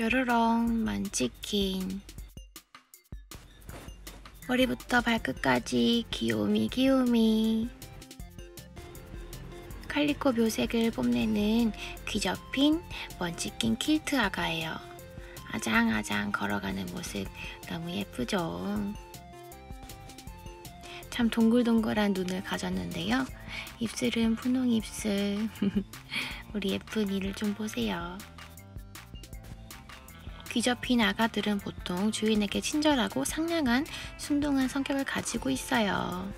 뾰로롱 먼치킨. 머리부터 발끝까지 귀요미 귀요미. 칼리코 묘색을 뽐내는 귀접힌 먼치킨 킬트 아가예요. 아장아장 걸어가는 모습 너무 예쁘죠? 참 동글동글한 눈을 가졌는데요. 입술은 분홍 입술. 우리 예쁜이를 좀 보세요. 귀접힌 아가들은 보통 주인에게 친절하고 상냥한 순둥한 성격을 가지고 있어요.